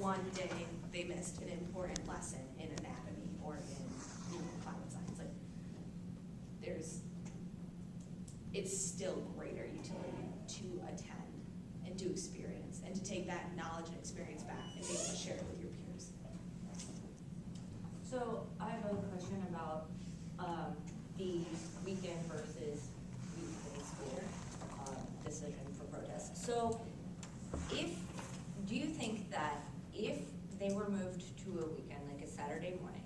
one day they missed an important lesson in anatomy or in climate science. Like, it's still greater utility to attend and to experience and to take that knowledge and experience back and be able to share it with your peers. So I have a question about the weekend versus weekday school decision for protest. So do you think that if they were moved to a weekend, like a Saturday morning,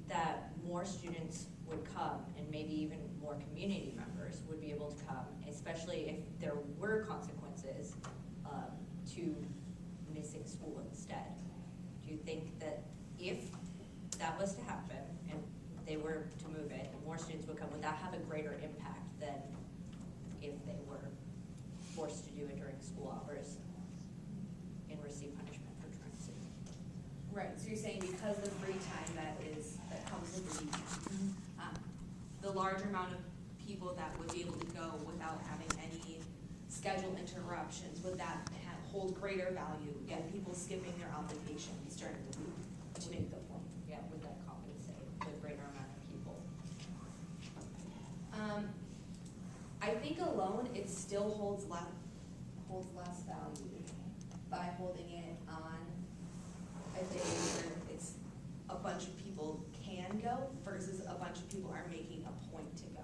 that more students would come and maybe even more community members would be able to come, especially if there were consequences to missing school instead? Do you think that if that was to happen and they were to move it and more students would come, would that have a greater impact than if they were forced to do it during school hours and receive punishment for truancy? Right, so you're saying because the free time that comes with the weekend, the larger amount of people that would be able to go without having any schedule interruptions, would that hold greater value than people skipping their obligations during the week to make the point? Yeah, would that compensate the greater amount of people? I think alone it still holds less value by holding it on a day where it's a bunch of people can go versus a bunch of people are making a point to go.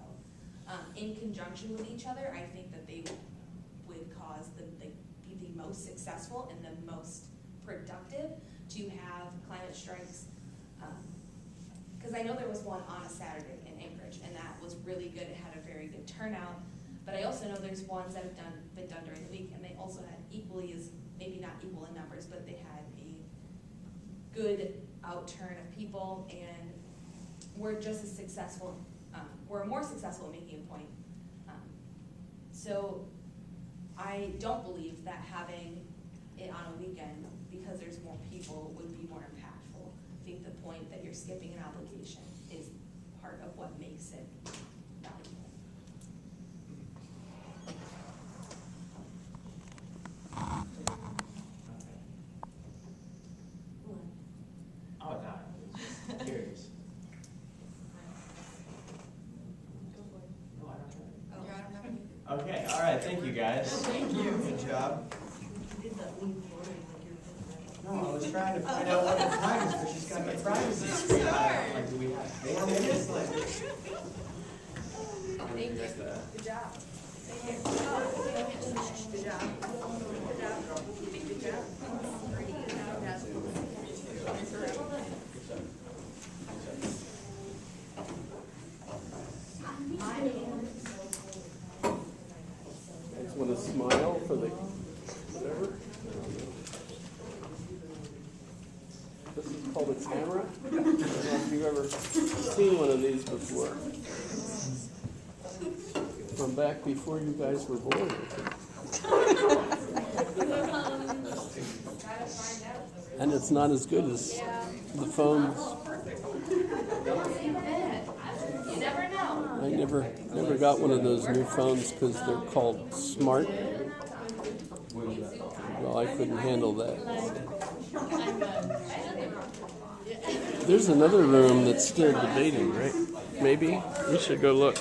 In conjunction with each other, I think that they would cause be the most successful and the most productive to have climate strikes. Because I know there was one on a Saturday in Anchorage, and that was really good. It had a very good turnout. But I also know there's ones that have been done during the week, and they also had equally as, maybe not equal in numbers, but they had a good outturn of people, and were just as successful, were more successful in making a point. So I don't believe that having it on a weekend, because there's more people, would be more impactful. I think the point that you're skipping an obligation is part of what makes it valuable. Oh, no, I was just curious. No, I don't have any. Okay, all right, thank you, guys. Thank you. Good job. No, I was trying to find out what the time is, but she's got my privacy screen on. Like, do we have 4 minutes? Like, Thank you. Good job. Thank you. Good job. Good job. Good job. Just want to smile for the whatever. This is called a camera. I don't know if you've ever seen one of these before. From back before you guys were born. And it's not as good as the phones. You never know. I never got one of those new phones because they're called smart. Well, I couldn't handle that. There's another room that's still debating, right? Maybe we should go look.